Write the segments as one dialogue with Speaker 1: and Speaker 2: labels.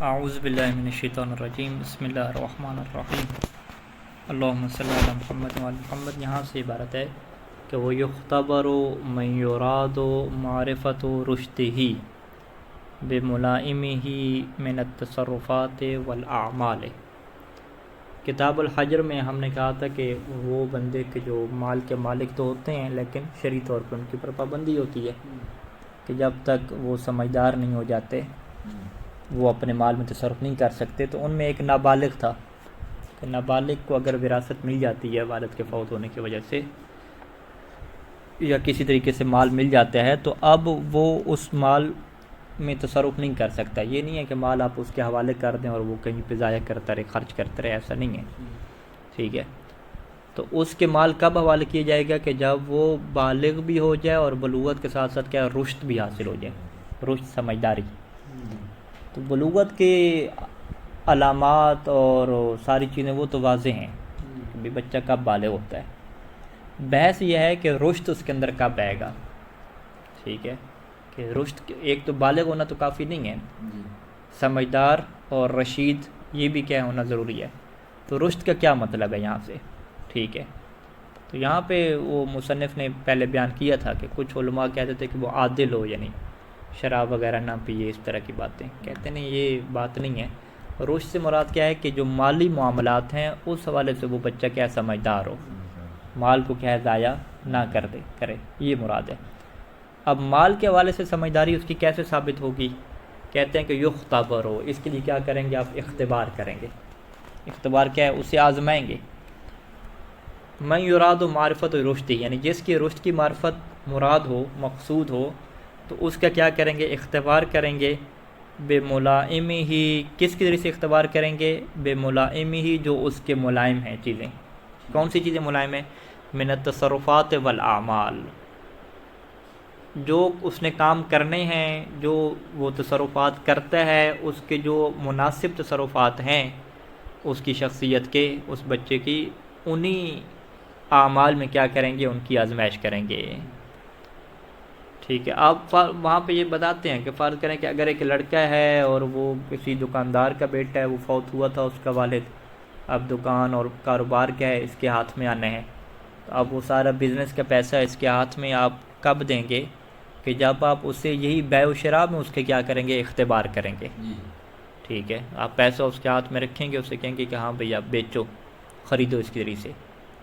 Speaker 1: اعوذ باللہ من الشیطان الرجیم بسم اللہ الرحمن الرحیم اللہم صلی علی محمد وعلی محمد۔ یہاں سے عبارت ہے کہ وہ یختبر من یراد معرفت رشدہ بملائمہ من التصرفات والاعمال۔ کتاب الحجر میں ہم نے کہا تھا کہ وہ بندے کے جو مال کے مالک تو ہوتے ہیں لیکن شرعی طور پر ان کے اوپر پابندی ہوتی ہے کہ جب تک وہ سمجھدار نہیں ہو جاتے وہ اپنے مال میں تصرف نہیں کر سکتے۔ تو ان میں ایک نابالغ تھا کہ نابالغ کو اگر وراثت مل جاتی ہے والد کے فوت ہونے کی وجہ سے یا کسی طریقے سے مال مل جاتا ہے تو اب وہ اس مال میں تصرف نہیں کر سکتا۔ یہ نہیں ہے کہ مال آپ اس کے حوالے کر دیں اور وہ کہیں پہ ضائع کرتا رہے، خرچ کرتا رہے، ایسا نہیں ہے، ٹھیک ہے۔ تو اس کے مال کب حوالے کیا جائے گا کہ جب وہ بالغ بھی ہو جائے اور بلوغت کے ساتھ ساتھ کیا رشد بھی حاصل ہو جائے، رشد سمجھداری۔ تو بلوغت کے علامات اور ساری چیزیں وہ تو واضح ہیں کہ بھی بچہ کب بالغ ہوتا ہے۔ بحث یہ ہے کہ رشد اس کے اندر کب آئے گا، ٹھیک ہے، کہ رشد ایک تو بالغ ہونا تو کافی نہیں ہے، سمجھدار اور رشید یہ بھی کیا ہونا ضروری ہے۔ تو رشد کا کیا مطلب ہے یہاں سے، ٹھیک ہے۔ تو یہاں پہ وہ مصنف نے پہلے بیان کیا تھا کہ کچھ علماء کہتے تھے کہ وہ عادل ہو، یعنی شراب وغیرہ نہ پیے، اس طرح کی باتیں کہتے نہیں، یہ بات نہیں ہے۔ رشد سے مراد کیا ہے کہ جو مالی معاملات ہیں اس حوالے سے وہ بچہ کیا سمجھدار ہو، مال کو کیا ضائع نہ کرے، یہ مراد ہے۔ اب مال کے حوالے سے سمجھداری اس کی کیسے ثابت ہوگی؟ کہتے ہیں کہ یختبر ہو، اس کے لیے کیا کریں گے آپ؟ اختبار کریں گے۔ اختبار کیا ہے؟ اسے آزمائیں گے۔ من یراد معرفت رشد، یعنی جس کی رشد کی معرفت مراد ہو، مقصود ہو، تو اس کا کیا کریں گے؟ اختبار کریں گے۔ بے ملائمہ ہی، کس کے ذریعے سے اختبار کریں گے؟ بے ملائمہ ہی، جو اس کے ملائم ہیں چیزیں۔ کون سی چیزیں ملائم ہیں؟ من التصرفات والاعمال، جو اس نے کام کرنے ہیں، جو وہ تصرفات کرتا ہے، اس کے جو مناسب تصرفات ہیں اس کی شخصیت کے، اس بچے کی، انہی اعمال میں کیا کریں گے؟ ان کی آزمائش کریں گے، ٹھیک ہے۔ آپ وہاں پہ یہ بتاتے ہیں کہ فرض کریں کہ اگر ایک لڑکا ہے اور وہ کسی دکاندار کا بیٹا ہے، وہ فوت ہوا تھا اس کا والد، اب دکان اور کاروبار کیا ہے اس کے ہاتھ میں آنے ہیں، تو اب وہ سارا بزنس کا پیسہ اس کے ہاتھ میں آپ کب دیں گے؟ کہ جب آپ اسے یہی بیع و شراء میں اس کے کیا کریں گے؟ اختبار کریں گے، ٹھیک ہے۔ آپ پیسہ اس کے ہاتھ میں رکھیں گے، اسے کہیں گے کہ ہاں بھئی آپ بیچو، خریدو اس کے ذریعے سے۔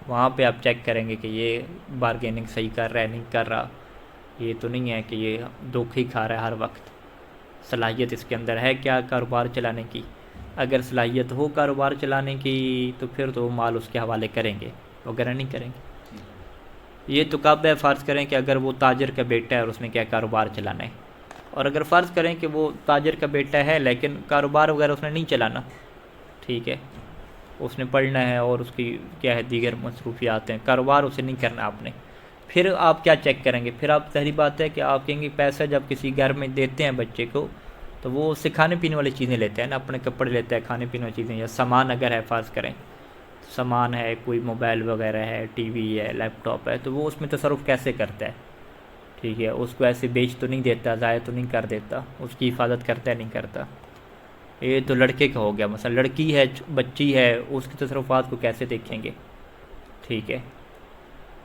Speaker 1: وہاں پہ آپ چیک کریں گے کہ یہ بارگیننگ صحیح کر رہا ہے نہیں کر رہا، یہ تو نہیں ہے کہ یہ دھوکے کھا رہا ہے ہر وقت، صلاحیت اس کے اندر ہے کیا کاروبار چلانے کی۔ اگر صلاحیت ہو کاروبار چلانے کی تو پھر تو مال اس کے حوالے کریں گے، وغیرہ نہیں کریں گے۔ یہ تو کب ہے؟ فرض کریں کہ اگر وہ تاجر کا بیٹا ہے اور اس نے کیا کاروبار چلانا ہے، اور اگر فرض کریں کہ وہ تاجر کا بیٹا ہے لیکن کاروبار وغیرہ اس نے نہیں چلانا، ٹھیک ہے، اس نے پڑھنا ہے اور اس کی کیا ہے دیگر مصروفیات ہیں، کاروبار اسے نہیں کرنا آپ نے، پھر آپ کیا چیک کریں گے؟ پھر آپ ظاہری بات ہے کہ آپ کہیں گے پیسہ جب کسی گھر میں دیتے ہیں بچے کو تو وہ اس سے کھانے پینے والی چیزیں لیتے ہیں نا، اپنے کپڑے لیتا ہے، کھانے پینے والی چیزیں، یا سامان اگر ہے فرض کریں سامان ہے، کوئی موبائل وغیرہ ہے، ٹی وی ہے، لیپ ٹاپ ہے، تو وہ اس میں تصرف کیسے کرتا ہے؟ ٹھیک ہے، اس کو ایسے بیچ تو نہیں دیتا، ضائع تو نہیں کر دیتا، اس کی حفاظت کرتا ہے نہیں کرتا۔ یہ تو لڑکے کا ہو گیا، مثلا لڑکی ہے، بچی ہے، اس کے تصرفات کو کیسے دیکھیں گے؟ ٹھیک ہے،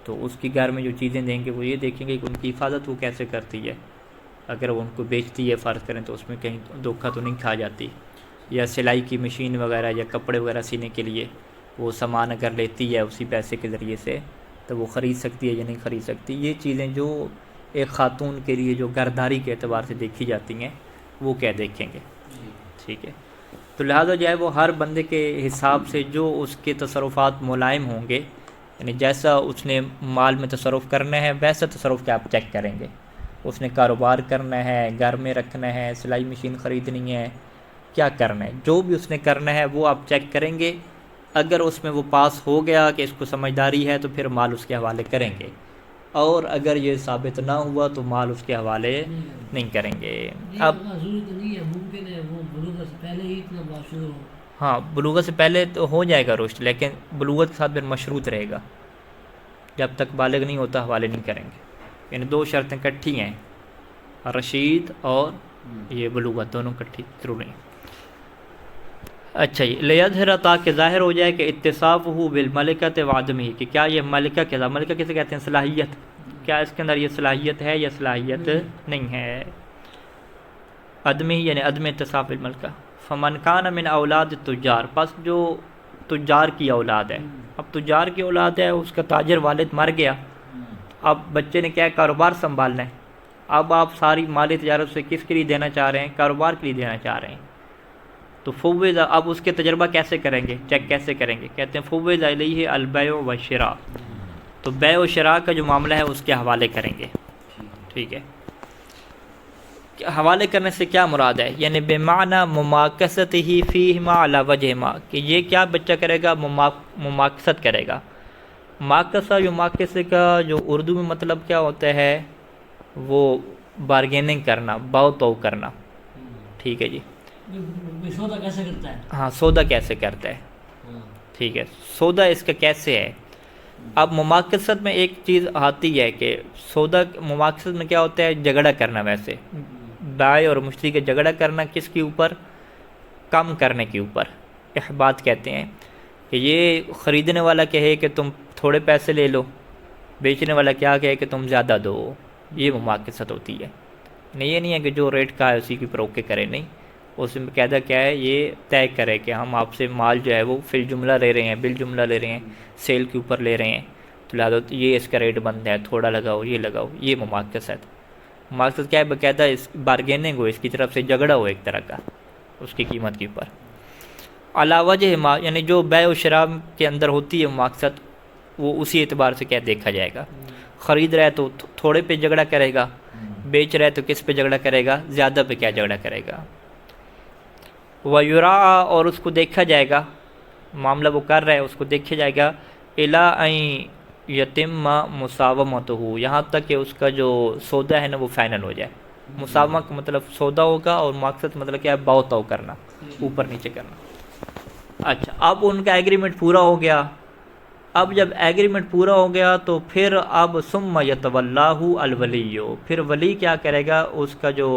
Speaker 1: تو اس کی گھر میں جو چیزیں دیں گے وہ یہ دیکھیں گے کہ ان کی حفاظت وہ کیسے کرتی ہے، اگر وہ ان کو بیچتی ہے فرض کریں تو اس میں کہیں دھوکہ تو نہیں کھا جاتی، یا سلائی کی مشین وغیرہ یا کپڑے وغیرہ سینے کے لیے وہ سامان اگر لیتی ہے اسی پیسے کے ذریعے سے تو وہ خرید سکتی ہے یا نہیں خرید سکتی۔ یہ چیزیں جو ایک خاتون کے لیے جو گھرداری کے اعتبار سے دیکھی جاتی ہیں وہ کیا دیکھیں گے، ٹھیک ہے۔ تو لہٰذا جو ہے وہ ہر بندے کے حساب سے جو اس کے تصرفات ملائم ہوں گے، یعنی جیسا اس نے مال میں تصرف کرنا ہے ویسا تصرف کیا آپ چیک کریں گے۔ اس نے کاروبار کرنا ہے، گھر میں رکھنا ہے، سلائی مشین خریدنی ہے، کیا کرنا ہے، جو بھی اس نے کرنا ہے وہ آپ چیک کریں گے۔ اگر اس میں وہ پاس ہو گیا کہ اس کو سمجھداری ہے تو پھر مال اس کے حوالے کریں گے، اور اگر یہ ثابت نہ ہوا تو مال اس کے حوالے نہیں کریں گے۔ اب
Speaker 2: ممکن ہے وہ بلوغت سے پہلے ہی اتنا باشعور ہو،
Speaker 1: ہاں بلوغت سے پہلے تو ہو جائے گا رشد، لیکن بلوغت کے ساتھ پھر مشروط رہے گا، جب تک بالغ نہیں ہوتا حوالے نہیں کریں گے۔ یعنی دو شرطیں کٹھی ہیں، رشید اور یہ بلوغت، دونوں کٹھی ضروری ہیں۔ اچھا جی، لیظہر تاکہ ظاہر ہو جائے کہ اتصافہ بالملکۃ وعدمہ، کہ کیا یہ ملکہ کے ملکہ کسے کہتے ہیں؟ صلاحیت، کیا اس کے اندر یہ صلاحیت ہے یا صلاحیت نہیں ہے؟ عدمی یعنی عدم اتصاف بالملکہ۔ فمن کان من اولاد التجار، پس جو تجار کی اولاد ہے، اب تجار کی اولاد ہے، اس کا تاجر والد مر گیا، اب بچے نے کیا کاروبار سنبھالنا ہے، اب آپ ساری مالی تجارت سے کس کے لیے دینا چاہ رہے ہیں؟ کاروبار کے لیے دینا چاہ رہے ہیں، تو فوض، اب اس کے تجربہ کیسے کریں گے، چیک کیسے کریں گے؟ کہتے ہیں فوض الیہ البیع والشراء، تو بیع و شراء کا جو معاملہ ہے اس کے حوالے کریں گے، ٹھیک ہے۔ حوالے کرنے سے کیا مراد ہے؟ یعنی بمعنی مماکست ہی فیہما علی وجہ ما، کہ یہ کیا بچہ کرے گا؟ مماکست کرے گا۔ ماکسہ یا ماکسے کا جو اردو میں مطلب کیا ہوتا ہے؟ وہ بارگیننگ کرنا، باؤ تو کرنا، ٹھیک ہے جی،
Speaker 2: سودا کیسے کرتا ہے؟
Speaker 1: ہاں سودا کیسے کرتا ہے، ٹھیک ہے، سودا اس کا کیسے ہے۔ اب مماکست میں ایک چیز آتی ہے کہ سودا، مماکست میں کیا ہوتا ہے؟ جھگڑا کرنا، ویسے بائع اور مشتری کا جھگڑا کرنا کس کے اوپر؟ کم کرنے کے اوپر، احباط کہتے ہیں، کہ یہ خریدنے والا کہے کہ تم تھوڑے پیسے لے لو، بیچنے والا کیا کہے کہ تم زیادہ دو، یہ مماکست ہوتی ہے۔ یہ نہیں ہے کہ جو ریٹ کا ہے اسی کی پروکے کرے، نہیں، اس میں قاعدہ کیا ہے؟ یہ طے کرے کہ ہم آپ سے مال جو ہے وہ فی الجملہ لے رہے ہیں، بالجملہ لے رہے ہیں، سیل کے اوپر لے رہے ہیں، تو لہٰذا یہ اس کا ریٹ بند ہے، تھوڑا لگاؤ، یہ لگاؤ، یہ مماکست ہے۔ مقصد کیا ہے؟ باقاعدہ اس بارگیننگ ہو، اس کی طرف سے جھگڑا ہو ایک طرح کا اس کی قیمت کے اوپر۔ علی وجہ ما، یعنی جو بیع و شراء کے اندر ہوتی ہے مقصد، وہ اسی اعتبار سے کیا دیکھا جائے گا۔ خرید رہا ہے تو تھوڑے پہ جھگڑا کرے گا، بیچ رہا ہے تو کس پہ جھگڑا کرے گا؟ زیادہ پہ کیا جھگڑا کرے گا۔ وَيُرَاعَ، اور اس کو دیکھا جائے گا، معاملہ وہ کر رہا ہے اس کو دیکھا جائے گا، اِلیٰ أَن یتم مساومتہ، یہاں تک کہ اس کا جو سودا ہے نا وہ فائنل ہو جائے۔ مساومہ کا مطلب سودا ہوگا، اور مقصد مطلب کیا ہے؟ باؤ تاؤ کرنا، اوپر نیچے کرنا۔ اچھا، اب ان کا ایگریمنٹ پورا ہو گیا، اب جب ایگریمنٹ پورا ہو گیا تو پھر اب ثم یتولاہ الولی، پھر ولی کیا کرے گا؟ اس کا جو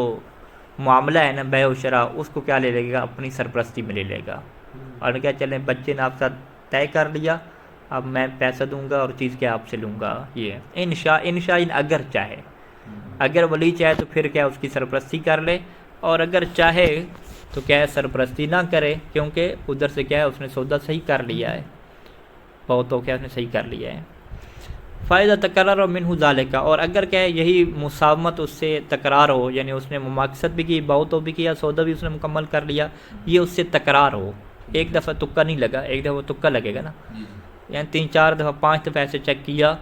Speaker 1: معاملہ ہے نا بیع و شراء، اس کو کیا لے لے گا؟ اپنی سرپرستی میں لے لے گا، اور کیا چلیں بچے نے آپ ساتھ طے کر لیا، اب میں پیسہ دوں گا اور چیز کیا آپ سے لوں گا۔ یہ انشاء اگر چاہے، اگر ولی چاہے تو پھر کیا اس کی سرپرستی کر لے، اور اگر چاہے تو کیا ہے سرپرستی نہ کرے، کیونکہ ادھر سے کیا ہے اس نے سودا صحیح کر لیا ہے، بہت تو کیا اس نے صحیح کر لیا ہے۔ فائدہ تکرر منہ ذالک، اور اگر کیا ہے یہی مساومت اس سے تکرار ہو، یعنی اس نے مماکست بھی کی، بہت بھی کیا، سودا بھی اس نے مکمل کر لیا، یہ اس سے تکرار ہو، ایک دفعہ تکا نہیں لگا، ایک دفعہ تکا لگے گا نا، یعنی 3 4 دفعہ 5 دفعہ ایسے چیک کیا،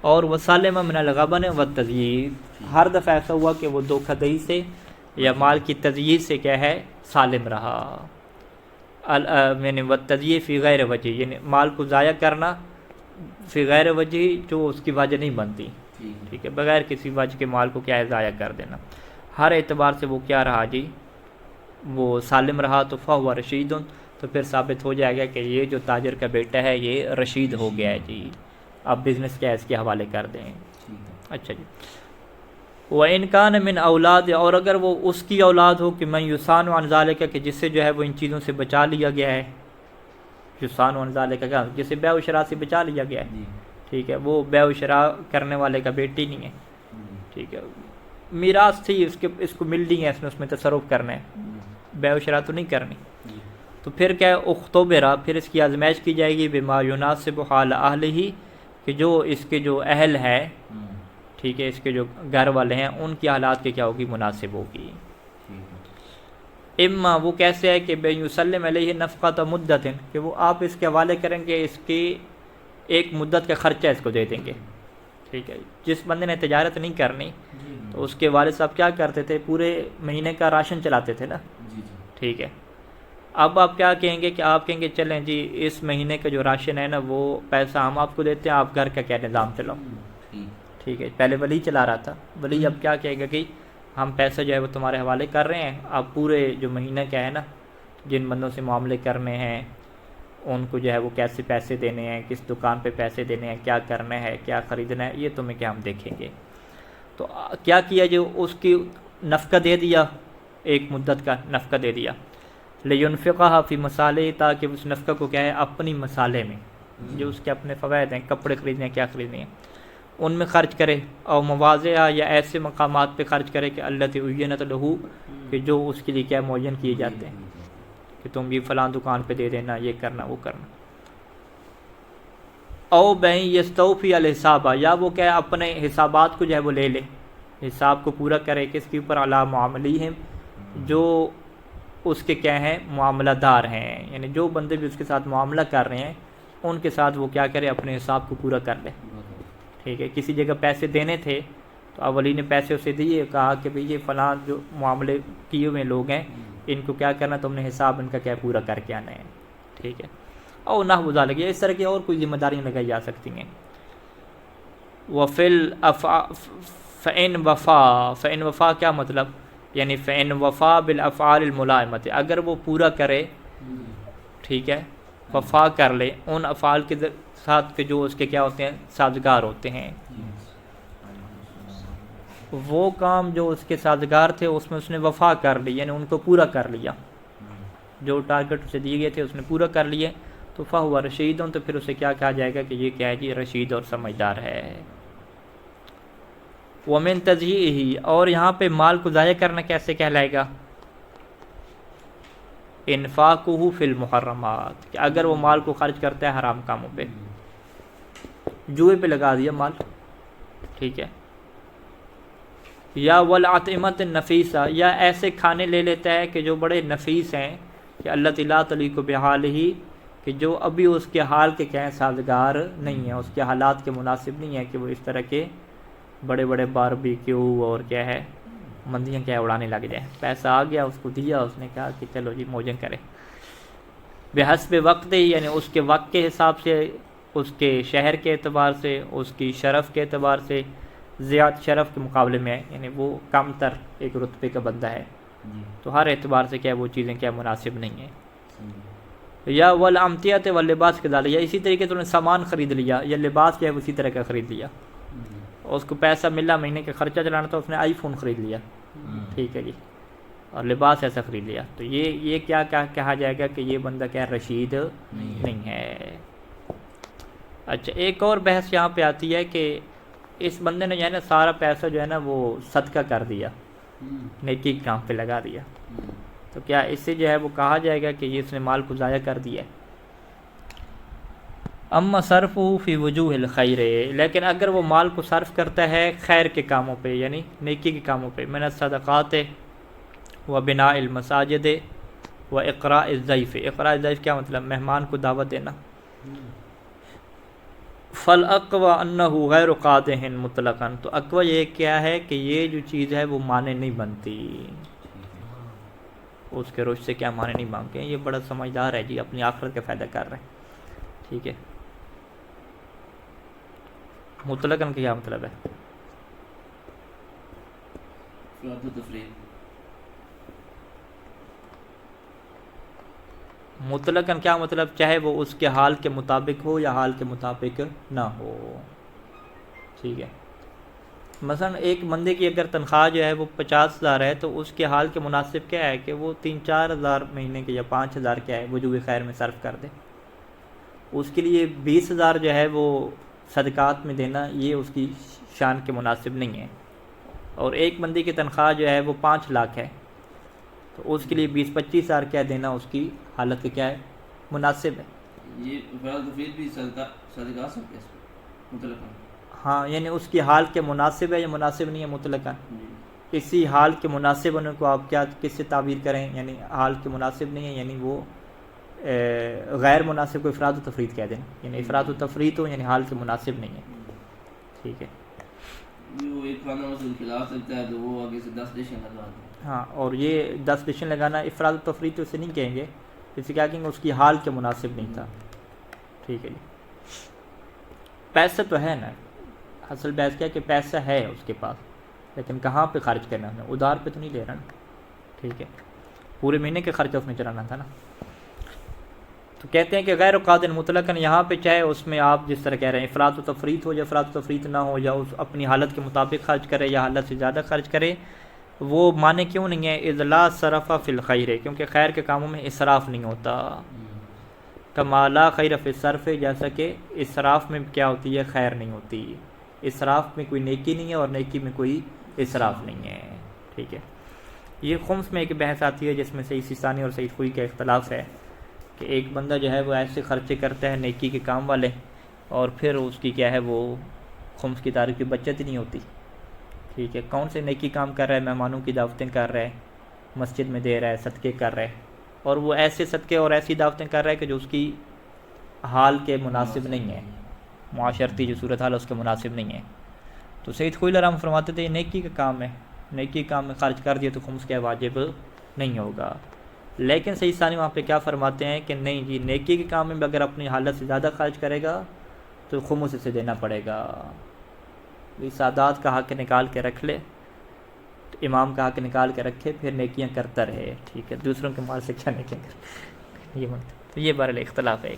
Speaker 1: اور وسالمہ من الغبن والتزیید، ہر دفعہ ایسا ہوا کہ وہ دھوکہ دہی سے یا مال کی تزیید سے کیا ہے سالم رہا، یعنی والتزیید فی غیر وجہ، یعنی مال کو ضائع کرنا فی غیر وجہ جو اس کی وجہ نہیں بنتی، ٹھیک ہے، بغیر کسی وجہ کے مال کو کیا ہے ضائع کر دینا، ہر اعتبار سے وہ کیا رہا جی؟ وہ سالم رہا، تو فہو رشید، تو پھر ثابت ہو جائے گا کہ یہ جو تاجر کا بیٹا ہے یہ رشید ہو گیا ہے جی، اب بزنس کیا ہے اس کے حوالے کر دیں۔ اچھا جی، وَإِنْ كَانَ مِنْ اولاد، اور اگر وہ اس کی اولاد ہو کہ مَن یُصَانُ عَنْ ذَلِکَ، کہ جس سے جو ہے وہ ان چیزوں سے بچا لیا گیا ہے، یُصَانُ عَنْ ذَلِکَ کا جسے بیع و شراء سے بچا لیا گیا ہے، ٹھیک ہے، وہ بیع و شراء کرنے والے کا بیٹی نہیں ہے، ٹھیک ہے، میراث تھی اس کو ملنی ہے، اس میں تصرف کرنا ہے، بیع و شراء تو نہیں کرنی، تو پھر کیا ہے اختبرا، پھر اس کی آزمائش کی جائے گی بما یناسب حال اہلہ، کہ جو اس کے جو اہل ہے، ٹھیک ہے، اس کے جو گھر والے ہیں ان کی حالات کے کیا ہوگی؟ مناسب ہوگی۔ اما، وہ کیسے ہے کہ بے یسلم علیہ نفقۃ مدت، کہ وہ آپ اس کے حوالے کریں گے، اس کی ایک مدت کا خرچہ اس کو دے دیں گے، ٹھیک ہے، جس بندے نے تجارت نہیں کرنی تو اس کے والد صاحب کیا کرتے تھے؟ پورے مہینے کا راشن چلاتے تھے نا، ٹھیک ہے، اب آپ کیا کہیں گے کہ آپ کہیں گے چلیں جی اس مہینے کا جو راشن ہے نا وہ پیسہ ہم آپ کو دیتے ہیں، آپ گھر کا کیا نظام چلاؤ، ٹھیک ہے، پہلے ولی چلا رہا تھا، ولی اب کیا کہے گا کہ ہم پیسہ جو ہے وہ تمہارے حوالے کر رہے ہیں، اب پورے جو مہینہ کیا ہے نا جن بندوں سے معاملے کرنے ہیں ان کو جو ہے وہ کیسے پیسے دینے ہیں، کس دکان پہ پیسے دینے ہیں، کیا کرنا ہے، کیا خریدنا ہے، یہ تمہیں کیا ہم دیکھیں گے۔ تو کیا کیا جو اس کی نفقہ دے دیا، ایک مدت کا نفقہ دے دیا، لینفقہ فی مصالح، تاکہ اس نفقہ کو کیا ہے اپنی مصالح میں، جو اس کے اپنے فوائد ہیں، کپڑے خریدنے ہیں، کیا خریدنے ہیں، ان میں خرچ کرے، اور مواضع یا ایسے مقامات پہ خرچ کرے کہ التی عینت لہو، کہ جو اس کے لیے کیا معین کیے جاتے ہیں کہ تم یہ فلاں دکان پہ دے دینا، یہ کرنا وہ کرنا۔ او بین یستوفی الحسابہ، یا وہ کیا ہے اپنے حسابات کو جو ہے وہ لے لے، حساب کو پورا کرے، کس کے اوپر علی معاملیہم، جو اس کے کیا ہیں معاملہ دار ہیں، یعنی جو بندے بھی اس کے ساتھ معاملہ کر رہے ہیں ان کے ساتھ وہ کیا کرے اپنے حساب کو پورا کر لے، ٹھیک ہے۔ کسی جگہ پیسے دینے تھے تو اولی نے پیسے اسے دیے، کہا کہ بھئی یہ فلاں جو معاملے کیے ہوئے لوگ ہیں ان کو کیا کرنا، تم نے حساب ان کا کیا پورا کر کے آنا ہے، ٹھیک ہے۔ اور نحو ذالک، اس طرح کی اور کوئی ذمہ داریاں لگائی جا سکتی ہیں۔ فَإِن وفا کیا مطلب، یعنی فَإِن وفا بالافعال الملائمۃ، اگر وہ پورا کرے، ٹھیک ہے، وفا کر لے ان افعال کے ساتھ کہ جو اس کے کیا ہوتے ہیں سازگار ہوتے ہیں، وہ کام جو اس کے سازگار تھے اس میں اس نے وفا کر لی، یعنی ان کو پورا کر لیا، جو ٹارگٹ اسے دیے گئے تھے اس نے پورا کر لیے، تو فَهُوَ رَشِيدٌ، تو پھر اسے کیا کہا جائے گا کہ یہ کیا ہے جی رشید اور سمجھدار ہے۔ وَمِن تَضْيِيعِهِ، اور یہاں پہ مال کو ضائع کرنا کیسے کہلائے گا، انفاقہ فی المحرمات، کہ اگر وہ مال کو خرچ کرتا ہے حرام کاموں پہ، جوئے پہ لگا دیا مال، ٹھیک ہے، یا والعطمۃ النفیسہ، یا ایسے کھانے لے لیتا ہے کہ جو بڑے نفیس ہیں، کہ اللہ لا تلیق بحالہ، کہ جو ابھی اس کے حال کے کہیں سازگار نہیں ہیں، اس کے حالات کے مناسب نہیں ہے کہ وہ اس طرح کے بڑے بڑے باربیکیو اور کیا ہے مندیاں کیا اڑانے لگ جائیں، پیسہ آ گیا اس کو دیا، اس نے کہا کہ چلو جی موجن کرے، بحسب وقت، یعنی اس کے وقت کے حساب سے، اس کے شہر کے اعتبار سے، اس کی شرف کے اعتبار سے، زیادہ شرف کے مقابلے میں، یعنی وہ کم تر ایک رتبے کا بندہ ہے، تو ہر اعتبار سے کیا وہ چیزیں کیا مناسب نہیں ہیں۔ یا والامتیات واللباس کے ذالک، یا اسی طریقے سے انہوں نے سامان خرید لیا یا لباس جو ہے اسی طرح کا خرید لیا، اور اس کو پیسہ ملا، مہینے کا خرچہ چلانا تھا، اس نے آئی فون خرید لیا، ٹھیک ہے جی، اور لباس ایسا خرید لیا، تو یہ کیا کہا جائے گا کہ یہ بندہ کیا رشید نہیں ہے۔ اچھا، ایک اور بحث یہاں پہ آتی ہے کہ اس بندے نے جو ہے نا سارا پیسہ جو ہے نا وہ صدقہ کر دیا، نیکی کے کام پہ لگا دیا، تو کیا اس سے جو ہے وہ کہا جائے گا کہ یہ اس نے مال کو ضائع کر دیا ہے؟ اما صرف فی وجوہ الخیر، لیکن اگر وہ مال کو صرف کرتا ہے خیر کے کاموں پہ، یعنی نیکی کے کاموں پہ، من الصدقات و بناء المساجد و اقراء الضیف، اقراء الضیف کیا مطلب، مہمان کو دعوت دینا، فالاقوى انہ غیر قادح مطلقا، تو اقوی یہ کیا ہے کہ یہ جو چیز ہے وہ معنی نہیں بنتی، اس کے رشد سے کیا معنی نہیں مانگتے ہیں، یہ بڑا سمجھدار ہے جی، اپنی آخرت کا فائدہ کر رہے ہیں، ٹھیک ہے۔ مطلقاً کا کیا مطلب ہے، مطلقاً کیا مطلب، چاہے وہ اس کے حال کے مطابق ہو یا حال کے مطابق نہ ہو، ٹھیک ہے۔ مثلا ایک بندے کی اگر تنخواہ جو ہے وہ 50,000 ہے، تو اس کے حال کے مناسب کیا ہے کہ وہ 3-4 ہزار مہینے کے یا 5,000 کیا ہے وجوہ خیر میں صرف کر دے، اس کے لیے 20,000 جو ہے وہ صدقات میں دینا یہ اس کی شان کے مناسب نہیں ہے، اور ایک بندے کی تنخواہ جو ہے وہ 5 لاکھ ہے، تو اس کے لیے 20-25 ہزار کیا دینا اس کی حالت کے کیا ہے مناسب ہے۔
Speaker 3: یہ بھی صدقہ سب مطلق،
Speaker 1: ہاں، یعنی اس کی حال کے مناسب ہے یا مناسب نہیں ہے مطلقاً، اسی حال کے مناسب ہونے کو آپ کیا کس سے تعبیر کریں، یعنی حال کے مناسب نہیں ہے، یعنی وہ غیر مناسب کو افراد و تفرید کہہ دیں، یعنی افراد و تفرید ہو یعنی حال کے مناسب نہیں ہے، ٹھیک ہے۔
Speaker 3: وہ ایک کھانا مسئلہ خلاف سکتا ہے تو وہ آگے سے 10 ڈشیں لگا دیں،
Speaker 1: ہاں، اور یہ 10 ڈشیں لگانا افراد و تفرید تو اسے نہیں کہیں گے، اسے کیا کہیں گے اس کی حال کے مناسب نہیں تھا، ٹھیک ہے جی۔ پیسہ تو ہے نا، اصل بحث کیا کہ پیسہ ہے اس کے پاس، لیکن کہاں پہ خرچ کرنا ہے، ادھار پہ تو نہیں لے رہا نا، ٹھیک ہے، پورے مہینے کا خرچہ اس نے چلانا تھا نا، تو کہتے ہیں کہ غیر قادر مطلقاً یہاں پہ چاہے اس میں آپ جس طرح کہہ رہے ہیں افراط و تفریط ہو یا افراط و تفریط نہ ہو، یا اس اپنی حالت کے مطابق خرچ کرے یا حالت سے زیادہ خرچ کرے، وہ معنی کیوں نہیں ہے؟ اذ لا صرف فی الخیر، کیونکہ خیر کے کاموں میں اسراف نہیں ہوتا. کما لا خیر فی الصرف، جیسا کہ اسراف میں کیا ہوتی ہے؟ خیر نہیں ہوتی. اسراف میں کوئی نیکی نہیں ہے اور نیکی میں کوئی اسراف نہیں ہے. ٹھیک ہے. یہ خمس میں ایک بحث آتی ہے جس میں سید سیستانی اور سید خوئی کا اختلاف ہے کہ ایک بندہ جو ہے وہ ایسے خرچے کرتا ہے نیکی کے کام والے، اور پھر اس کی کیا ہے وہ خمس کی تعریف کی بچت نہیں ہوتی. ٹھیک ہے. کون سے نیکی کام کر رہا ہے؟ مہمانوں کی دعوتیں کر رہا ہے، مسجد میں دے رہا ہے، صدقے کر رہا ہے، اور وہ ایسے صدقے اور ایسی دعوتیں کر رہا ہے کہ جو اس کی حال کے مناسب نہیں ہے، معاشرتی جو صورتحال ہے اس کے مناسب نہیں ہے. تو سید خوئی رحمہ فرماتے تھے یہ نیکی کا کام ہے، نیکی کام میں خرچ کر دیا تو خمس کیا واجب نہیں ہوگا. لیکن سید ثانی وہاں پہ کیا فرماتے ہیں کہ نہیں جی، نیکی کے کام میں بھی اگر اپنی حالت سے زیادہ خرچ کرے گا تو خمس سے دینا پڑے گا. سادات کا حق نکال کے رکھ لے، امام کا حق نکال کے رکھے، پھر نیکیاں کرتا رہے. ٹھیک ہے. دوسروں کے مال سے کیا نیکیاں کرے، یہ بہرحال اختلاف ہے.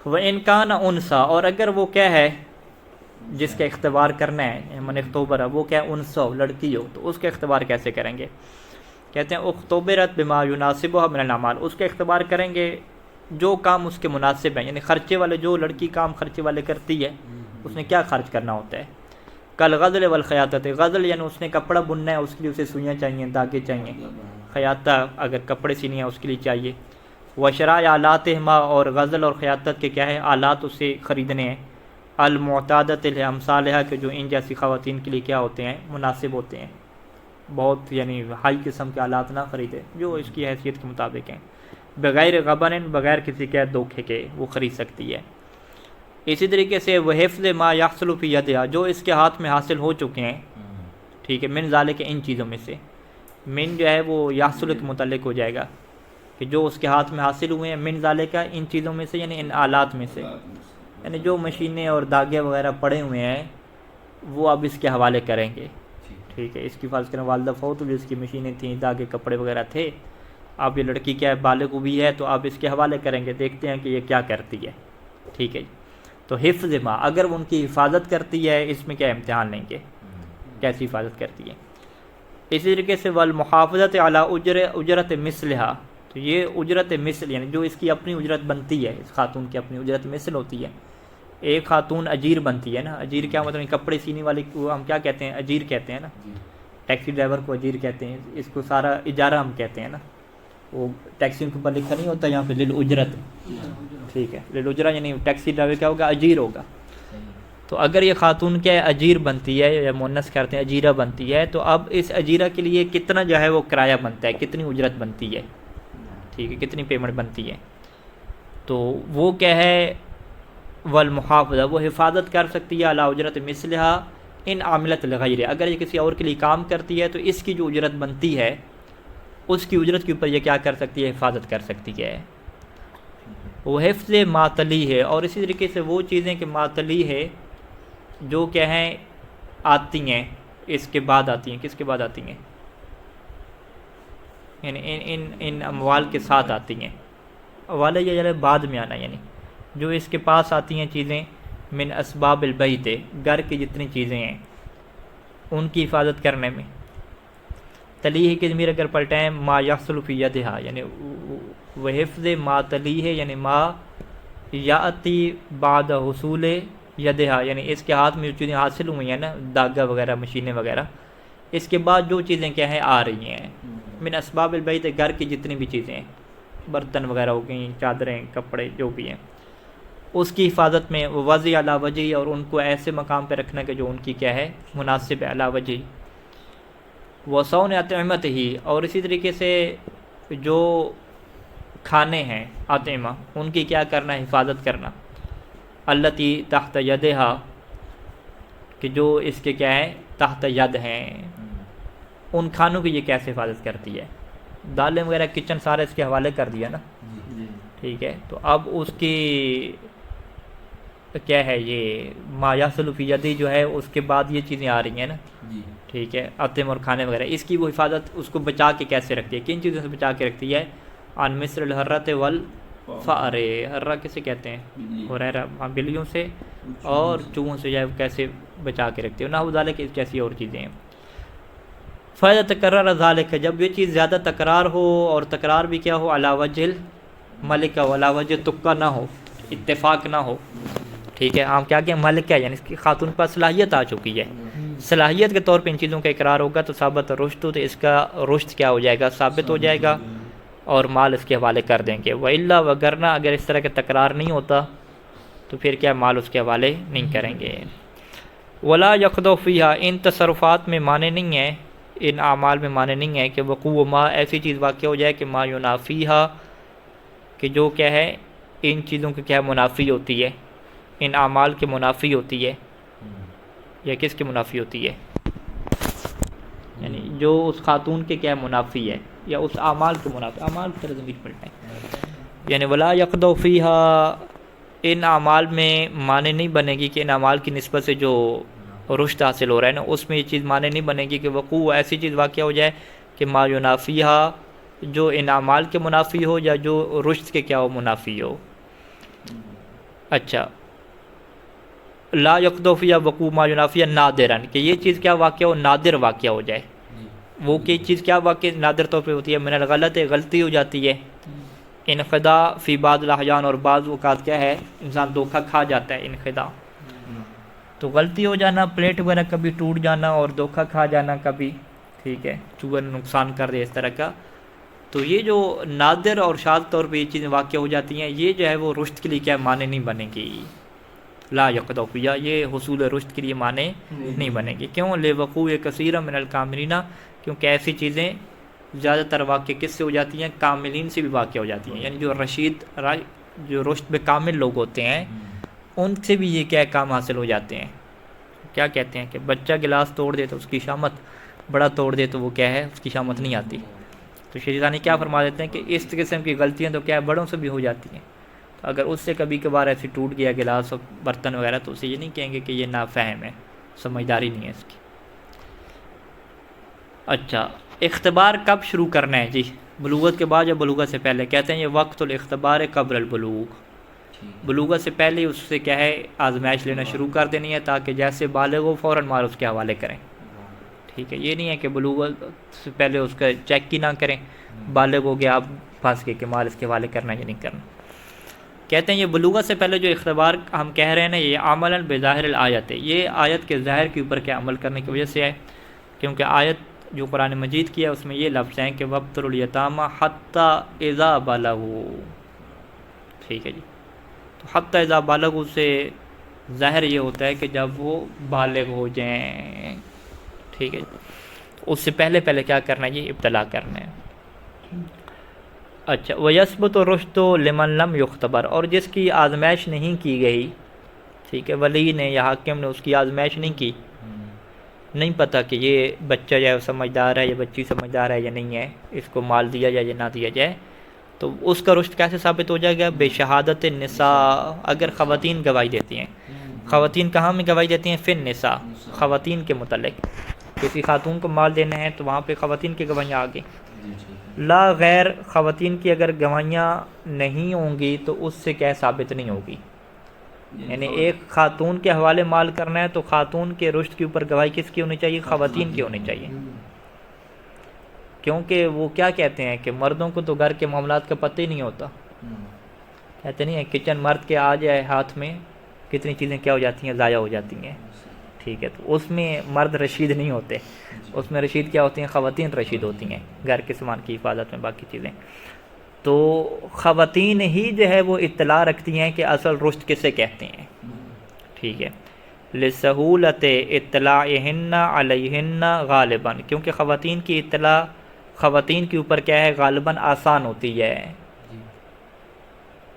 Speaker 1: وَإِنْ كَانَ أُنْثَىٰ، اور اگر وہ کیا ہے جس کا اختبار کرنا ہے، من اختبر، وہ کیا انثى لڑکی ہو، تو اس کا اختبار کیسے کریں گے؟ کہتے ہیں اختبرت بما يناسبها من الاعمال، اس کا اختبار کریں گے جو کام اس کے مناسب ہیں، یعنی خرچے والے، جو لڑکی کام خرچے والے کرتی ہے اس نے کیا خرچ کرنا ہوتا ہے. کل غزل والخیاطت، غزل یعنی اس نے کپڑا بننا ہے، اس کے لیے اسے سوئیاں چاہیے، دھاگے چاہیے. خیاطہ اگر کپڑے سینے ہیں اس کے لیے چاہیے. وشراء آلاتہما، اور غزل اور خیاطت کے کیا ہے آلات اسے خریدنے ہیں. المعتادت لامثالہا، کہ جو ان جیسی خواتین کے لیے کیا ہوتے ہیں مناسب ہوتے ہیں، بہت یعنی ہائی قسم کے آلات نہ خریدے، جو اس کی حیثیت کے مطابق ہیں. بغیر غبن، بغیر کسی کے دھوکے کے وہ خرید سکتی ہے. اسی طریقے سے وہ حفظ ما یحصل فی یدہا، جو اس کے ہاتھ میں حاصل ہو چکے ہیں. ٹھیک ہے. من ذالک، ان چیزوں میں سے. من جو ہے وہ یحصل کے متعلق ہو جائے گا کہ جو اس کے ہاتھ میں حاصل ہوئے ہیں، من ذالک ان چیزوں میں سے، یعنی ان آلات میں سے، یعنی جو مشینیں اور دھاگے وغیرہ پڑے ہوئے ہیں وہ اب اس کے حوالے کریں گے. ٹھیک ہے. اس کی فرض کریں والدہ فوت ہوئی، اس کی مشینیں تھیں، دھاگے کپڑے وغیرہ تھے، اب یہ لڑکی کیا ہے بالغ ہوئی ہے تو اب اس کے حوالے کریں گے، دیکھتے ہیں کہ یہ کیا کرتی ہے. ٹھیک ہے. تو حفظ ما، اگر وہ ان کی حفاظت کرتی ہے، اس میں کیا امتحان لیں گے کیسی حفاظت کرتی ہے. اسی طریقے سے والمحافظت علی اجرت مثلہا، تو یہ اجرت مثل یعنی جو اس کی اپنی اجرت بنتی ہے، اس خاتون کی اپنی اجرت مثل ہوتی ہے. ایک خاتون اجیر بنتی ہے نا، اجیر کیا مطلب؟ کپڑے سینے والی کو ہم کیا کہتے ہیں؟ اجیر کہتے ہیں نا. ٹیکسی ڈرائیور کو اجیر کہتے ہیں، اس کو سارا اجارہ ہم کہتے ہیں نا. وہ ٹیکسی کے اوپر لکھا نہیں ہوتا یہاں پہ للأجرت. ٹھیک ہے. للأجرہ یعنی ٹیکسی ڈرائیور کیا ہوگا؟ اجیر ہوگا. تو اگر یہ خاتون کیا ہے اجیر بنتی ہے، یا مؤنث کرتے ہیں اجیرہ بنتی ہے، تو اب اس اجیرہ کے لیے کتنا جو ہے وہ کرایہ بنتا ہے، کتنی اجرت بنتی ہے. ٹھیک ہے. کتنی پیمنٹ بنتی ہے. تو وہ کیا ہے والمحافظہ، وہ حفاظت کر سکتی ہے علی اجرت مثلہا ان عاملت لغیر، اگر یہ کسی اور کے لیے کام کرتی ہے تو اس کی جو اجرت بنتی ہے اس کی اجرت کے اوپر یہ کیا کر سکتی ہے؟ حفاظت کر سکتی ہے. وہ حفظ معطلی ہے، اور اسی طریقے سے وہ چیزیں کہ معطلی ہے جو کیا ہیں آتی ہیں اس کے بعد آتی ہیں. کس کے بعد آتی ہیں؟ یعنی ان اموال کے ساتھ آتی ہیں. حوالے یہ بعد میں آنا، یعنی جو اس کے پاس آتی ہیں چیزیں من اسباب البیت، گھر کی جتنی چیزیں ہیں ان کی حفاظت کرنے میں. تلیہ کی ضمیر اگر پلٹائیں ما یحصل فی یدہا، یعنی وہ حفظ ما تلیہ یعنی ما یاتی بعد حصول یدہا، یعنی اس کے ہاتھ میں جو چیزیں حاصل ہوئی ہیں نا، دھاگا وغیرہ، مشینیں وغیرہ، اس کے بعد جو چیزیں کیا ہیں آ رہی ہیں من اسباب البیت، گھر کی جتنی بھی چیزیں ہیں، برتن وغیرہ ہو گئیں، چادریں، کپڑے، جو بھی ہیں، اس کی حفاظت میں. وہ وضع علی وجہی، اور ان کو ایسے مقام پہ رکھنا کہ جو ان کی کیا ہے مناسب ہے، علی وجہی. وصون اطعمت ہی، اور اسی طریقے سے جو کھانے ہیں اطعمہ ان کی کیا کرنا ہے؟ حفاظت کرنا. التی تحت یدہا، کہ جو اس کے کیا ہے تحت ید ہیں، ان کھانوں کی یہ کیسے حفاظت کرتی ہے؟ دالیں وغیرہ کچن سارے اس کے حوالے کر دیا نا. ٹھیک ہے. تو اب اس کی کیا ہے یہ ما یحصل فی یدی جو ہے اس کے بعد یہ چیزیں آ رہی ہیں نا. ٹھیک ہے. اطعمہ اور کھانے وغیرہ، اس کی وہ حفاظت اس کو بچا کے کیسے رکھتی ہے؟ کن چیزوں سے بچا کے رکھتی ہے؟ عن مصر الحرۃ والفأر، حرہ کسے کہتے ہیں؟ حریرہ، بلیوں سے اور چوہوں سے جو ہے کیسے بچا کے رکھتی ہے. نحو ذالک، کیسی اور چیزیں ہیں. فائدہ تکرر ذالک، جب یہ چیز زیادہ تکرار ہو، اور تکرار بھی کیا ہو، علی وجہ ملکہ ولا وجہ تکہ نہ ہو، اتفاق نہ ہو، ٹھیک ہے. ہم کیا کہ ملک ہے، یعنی اس کی خاتون کے پاس صلاحیت آ چکی ہے، صلاحیت کے طور پہ ان چیزوں کا اقرار ہوگا تو ثابت رشد، تو اس کا رشد کیا ہو جائے گا، ثابت ہو جائے گا، اور مال اس کے حوالے کر دیں گے. وَإِلَّا وگرنہ اگر اس طرح کا تکرار نہیں ہوتا تو پھر کیا مال اس کے حوالے نہیں کریں گے. ولا یقضوا فیہا، ان تصرفات میں معنی نہیں ہے، ان اعمال میں معنی نہیں ہے کہ وقوع ما، ایسی چیز واقع ہو جائے کہ ما ینافیہا، کہ جو کیا ہے ان چیزوں کی کیا منافی ہوتی ہے، ان اعمال کے منافی ہوتی ہے، یا کس کی منافی ہوتی ہے، یعنی جو اس خاتون کے کیا منافی ہے، یا اس اعمال کے منافی، اعمال کی طرح ضمیر پلٹیں، یعنی ولا یقضوا فیہا، ان اعمال میں معنی نہیں بنے گی کہ ان اعمال کی نسبت سے جو رشد حاصل ہو رہا ہے نا، اس میں یہ چیز معنی نہیں بنے گی کہ وقوع ایسی چیز واقع ہو جائے کہ ما ینافیہا، جو ان اعمال کے منافی ہو، یا جو رشد کے کیا ہو منافی ہو. اچھا، لا یقضوا فیہا وقوع ما ینافیہا نادراً، کہ یہ چیز کیا واقع ہو، نادر واقع ہو جائے. وہ کہ چیز کیا واقع نادر طور پہ ہوتی ہے، من الغلط، غلطی ہو جاتی ہے. انخدا فی بعض الاحیان، اور بعض اوقات کیا ہے انسان دھوکہ کھا جاتا ہے، انخدا تو غلطی ہو جانا، پلیٹ وغیرہ کبھی ٹوٹ جانا، اور دھوکہ کھا جانا کبھی، ٹھیک ہے، چوہا نقصان کر دے اس طرح کا. تو یہ جو نادر اور شاذ طور پہ یہ چیزیں واقع ہو جاتی ہیں، یہ جو ہے وہ رشد کے لیے کیا معنی نہیں بنے گی. لا یقضوا فیہا، یہ حصول رشد کے لیے معنی نہیں بنے گی. کیوں؟ لوقوع کثیر من الکاملین، کیونکہ ایسی چیزیں زیادہ تر واقع کس سے ہو جاتی ہیں، کاملین سے بھی واقع ہو جاتی ہیں، یعنی جو جو رشد میں کامل لوگ ہوتے ہیں ان سے بھی یہ کیا کام حاصل ہو جاتے ہیں. کیا کہتے ہیں کہ بچہ گلاس توڑ دے تو اس کی شامت، بڑا توڑ دے تو وہ کیا ہے اس کی شامت نہیں آتی. تو شیطانی کیا فرما دیتے ہیں کہ اس قسم کی غلطیاں تو کیا ہے بڑوں سے بھی ہو جاتی ہیں. تو اگر اس سے کبھی کبھار ایسی ٹوٹ گیا گلاس اور برتن وغیرہ تو اسے یہ نہیں کہیں گے کہ یہ نافہم ہے، سمجھداری نہیں ہے اس کی. اچھا، اختبار کب شروع کرنا ہے جی؟ بلوغت کے بعد یا بلوغت سے پہلے؟ کہتے ہیں یہ وقت الاختبار قبل البلوغ، بلوغت سے پہلے اس سے کیا ہے آزمائش لینا شروع کر دینی ہے، تاکہ جیسے بالغ ہو فوراً مال اس کے حوالے کریں. ٹھیک ہے، یہ نہیں ہے کہ بلوغت سے پہلے اس کا چیک ہی نہ کریں، بالغ ہو گیا اب پھنس گئے کہ مال اس کے حوالے کرنا یا نہیں کرنا. کہتے ہیں یہ بلوغت سے پہلے جو اختبار ہم کہہ رہے ہیں نا، یہ عملاً بظاہر الآیت ہے، یہ آیت کے ظاہر کے اوپر کیا عمل کرنے کی وجہ سے ہے، کیونکہ آیت جو قرآن مجید کی ہے اس میں یہ لفظ ہیں کہ وَابْتَلُوا الْيَتَامَ حَتَّى إِذَا بَلَغُوا. ٹھیک ہے جی، تو حتی اذا بالغوا سے ظاہر یہ ہوتا ہے کہ جب وہ بالغ ہو جائیں. ٹھیک ہے، اس سے پہلے کیا کرنا ہے، یہ ابتلا کرنا ہے. اچھا، وَيَثْبُتُ الرُّشْدُ لِمَنْ لَمْ يُخْتَبَرْ، اور جس کی آزمائش نہیں کی گئی، ٹھیک ہے، ولی نے یا حاکم نے اس کی آزمائش نہیں کی، نہیں پتہ کہ یہ بچہ جو ہے سمجھدار ہے یا بچی سمجھدار ہے یا نہیں ہے، اس کو مال دیا جائے یا نہ دیا جائے، تو اس کا رشد کیسے ثابت ہو جائے گا؟ بے شہادت النساء، اگر خواتین گواہی دیتی ہیں. خواتین کہاں میں گواہی دیتی ہیں؟ فی النساء، خواتین کے متعلق. کسی خاتون کو مال دینا ہے تو وہاں پہ خواتین کی گواہیاں آ گئی. لا غیر، خواتین کی اگر گواہیاں نہیں ہوں گی تو اس سے کیا ثابت نہیں ہوگی. یعنی ایک خاتون کے حوالے مال کرنا ہے تو خاتون کے رشد کے اوپر گواہی کس کی ہونی چاہیے؟ خواتین کی ہونی چاہیے. کیونکہ وہ کیا کہتے ہیں کہ مردوں کو تو گھر کے معاملات کا پتہ ہی نہیں ہوتا. کہتے نہیں ہیں کچن مرد کے آ جائے ہاتھ میں کتنی چیزیں کیا ہو جاتی ہیں، ضائع ہو جاتی ہیں. ٹھیک ہے، تو اس میں مرد رشید نہیں ہوتے، اس میں رشید کیا ہوتی ہیں؟ خواتین رشید ہوتی ہیں گھر کے سامان کی حفاظت میں، باقی چیزیں. تو خواتین ہی جو ہے وہ اطلاع رکھتی ہیں کہ اصل رشد کسے کہتے ہیں. ٹھیک ہے، لسہولت اطلاعہن علیہن غالباً، کیونکہ خواتین کی اطلاع خواتین کے اوپر کیا ہے غالباً آسان ہوتی ہے.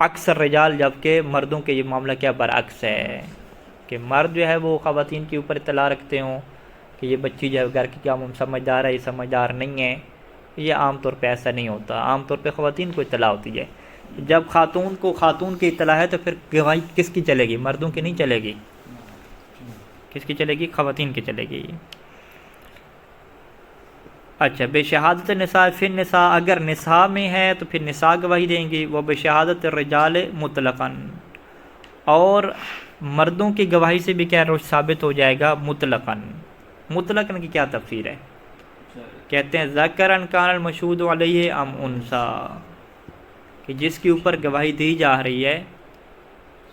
Speaker 1: اکثر رجال، جبکہ مردوں کے یہ معاملہ کیا برعکس ہے کہ مرد جو ہے وہ خواتین کے اوپر اطلاع رکھتے ہوں کہ یہ بچی جو ہے گھر کی کیا سمجھدار ہے، یہ سمجھدار نہیں ہے. یہ عام طور پہ ایسا نہیں ہوتا، عام طور پہ خواتین کو اطلاع ہوتی ہے. جب خاتون کی اطلاع ہے تو پھر گواہی کس کی چلے گی؟ مردوں کی نہیں چلے گی. کس کی چلے گی؟ خواتین کی چلے گی. اچھا، بے شہادت نساء فی النساء، اگر نساء میں ہے تو پھر نساء گواہی دیں گی. وہ بے شہادت الرجال مطلقاً، اور مردوں کی گواہی سے بھی کیا رشد ثابت ہو جائے گا مطلقاً. مطلقاً کی کیا تفسیر ہے؟ کہتے ہیں ذکرن کان المشہود علیہ ام انسا، کہ جس کے اوپر گواہی دی جا رہی ہے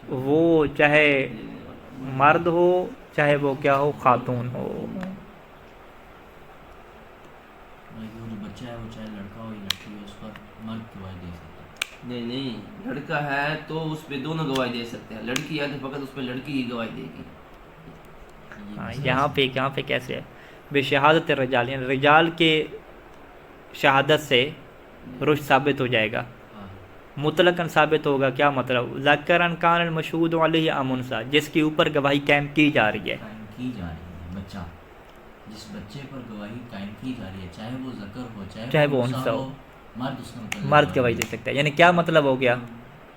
Speaker 1: وہ چاہے مرد ہو چاہے وہ کیا ہو خاتون ہو.
Speaker 4: وہ جو بچہ ہے وہ چاہے لڑکا ہو یا لڑکی ہو اس پر مرد گواہی دے سکتا ہے.
Speaker 3: نہیں لڑکا ہے تو اس پہ دونوں گواہی دے سکتے ہیں، لڑکی ہے تو فقط اس پہ لڑکی ہی گواہی دے گی.
Speaker 1: ہاں یہاں پہ کیسے ہے بے شہادت الرجال، یعنی رجال کے شہادت سے رشد ثابت ہو جائے گا. مطلقاً ثابت ہوگا، کیا مطلب؟ ذکرن کان المشہود علیہ ام انسا، جس کے اوپر گواہی قائم کی جا رہی ہے.
Speaker 4: قائم کی جا رہی ہے بچہ، جس بچے پر گواہی قائم کی جا رہی ہے چاہے وہ ذکر ہو چاہے وہ انثى ہو، مرد اس میں
Speaker 1: مرد گواہی دے سکتا ہے. یعنی کیا مطلب ہو گیا؟